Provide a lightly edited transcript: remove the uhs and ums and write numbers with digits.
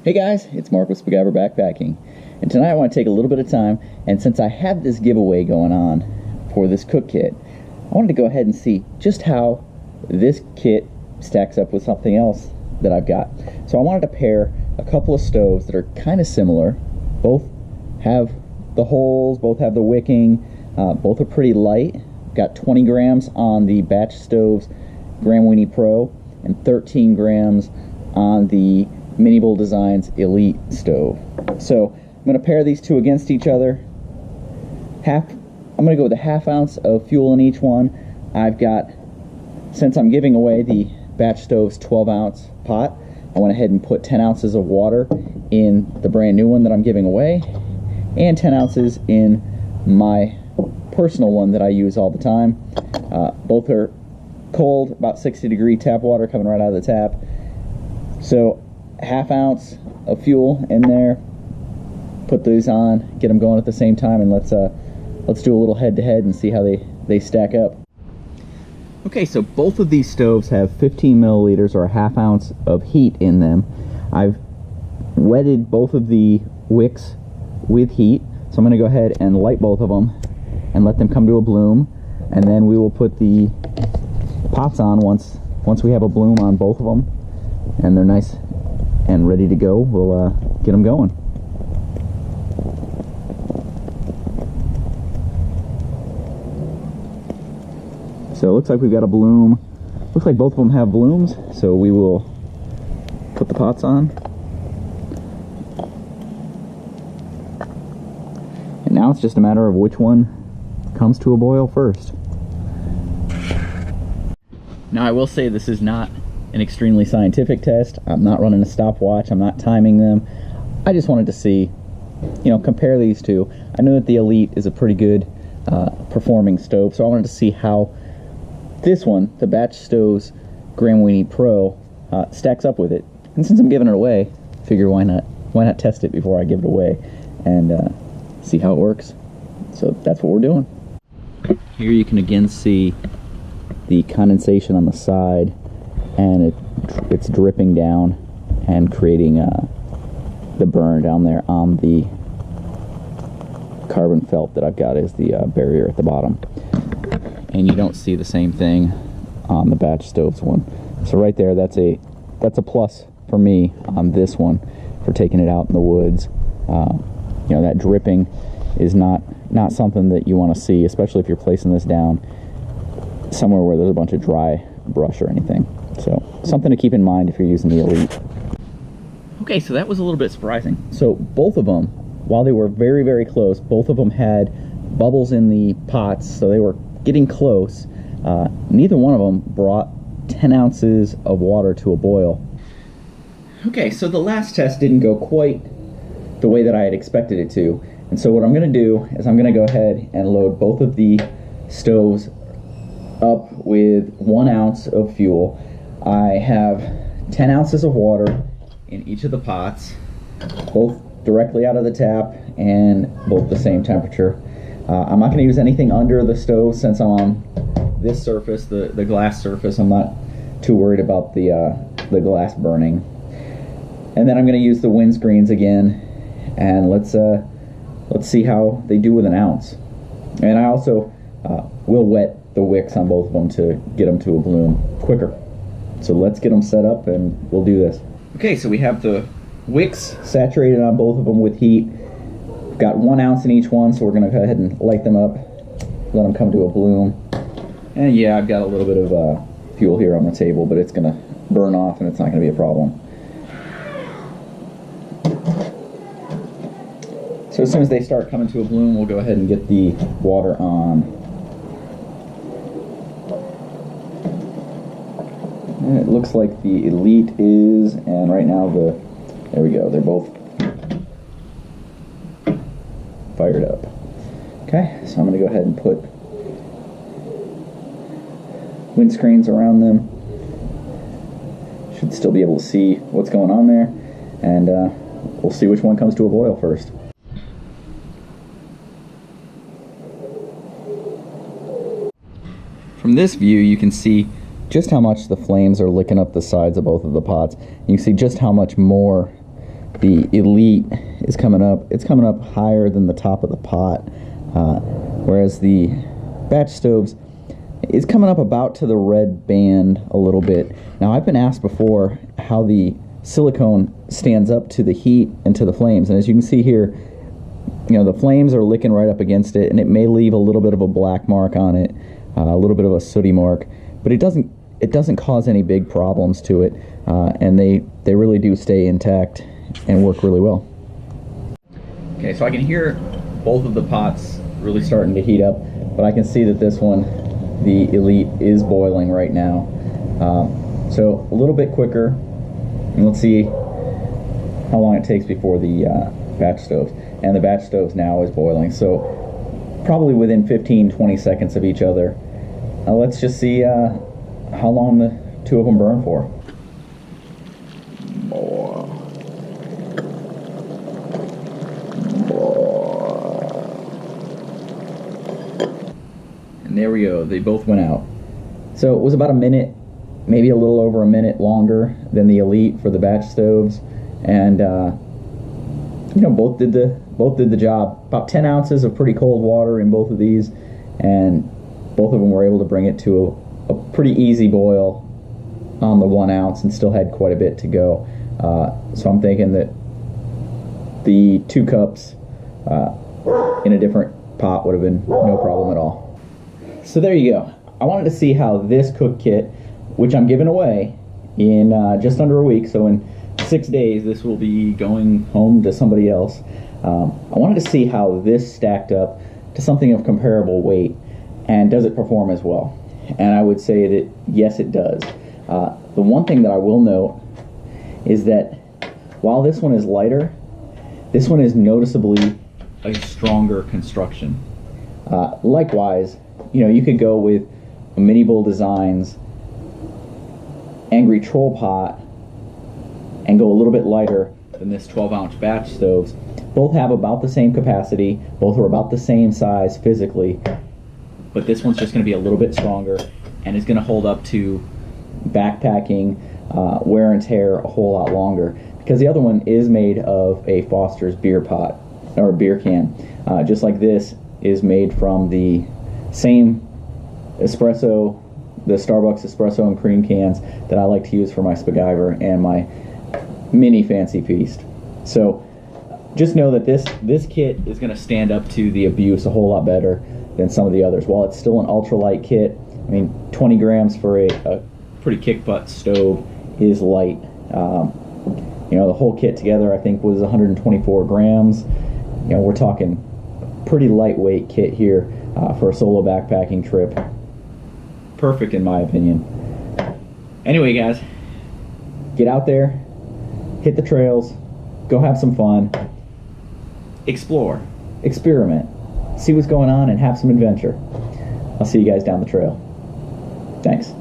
Hey guys, it's Mark with Spiguyver Backpacking, and tonight I want to take a little bit of time, and since I have this giveaway going on for this cook kit, I wanted to go ahead and see just how this kit stacks up with something else that I've got. So I wanted to pair a couple of stoves that are kind of similar. Both have the holes, both have the wicking, both are pretty light. Got 20 grams on the Batchstovez Gram Weenie Pro and 13 grams on the MiniBullDesign Elite Stove. So I'm going to pair these two against each other. I'm going to go with a ½ ounce of fuel in each one. I've got, since I'm giving away the Batchstovez 12-ounce pot, I went ahead and put 10 ounces of water in the brand new one that I'm giving away, and 10 ounces in my personal one that I use all the time. Both are cold, about 60-degree tap water coming right out of the tap. So ½ ounce of fuel in there, put these on, get them going at the same time, and let's do a little head-to-head and see how they stack up. Okay, so both of these stoves have 15 milliliters or a ½ ounce of heat in them. I've wetted both of the wicks with heat, so I'm going to go ahead and light both of them and let them come to a bloom, and then we will put the pots on once we have a bloom on both of them and they're nice and ready to go. We'll get them going. So it looks like we've got a bloom. Looks like both of them have blooms, so we will put the pots on. And now it's just a matter of which one comes to a boil first. Now I will say this is not an extremely scientific test. I'm not running a stopwatch, I'm not timing them. I just wanted to see, compare these two. I know that the Elite is a pretty good performing stove, so I wanted to see how this one, the Batchstovez Gram Weenie Pro, stacks up with it. And since I'm giving it away, I figure why not test it before I give it away and see how it works. So that's what we're doing. Here you can again see the condensation on the side, and it's dripping down and creating the burn down there on the carbon felt that I've got as the barrier at the bottom. And you don't see the same thing on the Batchstovez one. So right there, that's a plus for me on this one for taking it out in the woods. That dripping is not something that you want to see, especially if you're placing this down somewhere where there's a bunch of dry brush or anything. So something to keep in mind if you're using the Elite. Okay, so that was a little bit surprising. So both of them, while they were very, very close, both of them had bubbles in the pots, so they were getting close. Neither one of them brought 10 ounces of water to a boil. Okay, so the last test didn't go quite the way that I had expected it to. And so what I'm going to do is I'm going to go ahead and load both of the stoves up with 1 ounce of fuel. I have 10 ounces of water in each of the pots, both directly out of the tap and both the same temperature. I'm not going to use anything under the stove since I'm on this surface, the glass surface. I'm not too worried about the glass burning. And then I'm going to use the windscreens again, and let's see how they do with 1 ounce. And I also will wet the wicks on both of them to get them to a bloom quicker. So let's get them set up and we'll do this. Okay, so we have the wicks saturated on both of them with heat. We've got 1 ounce in each one, so we're going to go ahead and light them up, let them come to a bloom. And yeah, I've got a little bit of fuel here on the table, but it's going to burn off and it's not going to be a problem. So as soon as they start coming to a bloom, we'll go ahead and get the water on. And it looks like the Elite is, and right now there we go, they're both fired up. Okay, so I'm going to go ahead and put windscreens around them. Should still be able to see what's going on there, and we'll see which one comes to a boil first. From this view, you can see just how much the flames are licking up the sides of both of the pots. You can see just how much more The Elite is coming up. It's coming up higher than the top of the pot, whereas the Batch Stoves is coming up about to the red band a little bit. Now, I've been asked before how the silicone stands up to the heat and to the flames, and as you can see here, you know, the flames are licking right up against it, and it may leave a little bit of a black mark on it, a little bit of a sooty mark, but it doesn't cause any big problems to it, and they really do stay intact and work really well. Okay, so I can hear both of the pots really starting to heat up, but I can see that this one, the Elite, is boiling right now. So a little bit quicker, and let's see how long it takes before the Batch Stoves. And the Batch Stoves now is boiling, so probably within 15-20 seconds of each other. Let's just see how long the two of them burn for. And there we go, they both went out. So it was about a minute, maybe a little over a minute longer than the Elite for the Batch Stoves, and you know, both did the job. About 10 ounces of pretty cold water in both of these, and both of them were able to bring it to a pretty easy boil on the 1 ounce and still had quite a bit to go. So I'm thinking that the 2 cups in a different pot would have been no problem at all. So there you go. I wanted to see how this cook kit, which I'm giving away in just under a week, so in 6 days this will be going home to somebody else. I wanted to see how this stacked up to something of comparable weight, and does it perform as well? And I would say that yes, it does. The one thing that I will note is that while this one is lighter, this one is noticeably a stronger construction. Likewise, you know, you could go with a MiniBullDesign's Angry Troll pot and go a little bit lighter than this 12-ounce Batch Stoves. Both have about the same capacity, both are about the same size physically, but this one's just going to be a little bit stronger and is going to hold up to backpacking, wear and tear a whole lot longer, because the other one is made of a Foster's beer pot, or beer can, just like this is made from the same espresso, the Starbucks espresso and cream cans that I like to use for my Spiguyver and my mini Fancy Feast. So just know that this kit is going to stand up to the abuse a whole lot better than some of the others. While it's still an ultralight kit, I mean, 20 grams for a pretty kick butt stove is light. You know, the whole kit together I think was 124 grams. You know, we're talking pretty lightweight kit here for a solo backpacking trip. Perfect in my opinion. Anyway guys, get out there, hit the trails, go have some fun, explore, experiment, see what's going on, and have some adventure. I'll see you guys down the trail. Thanks.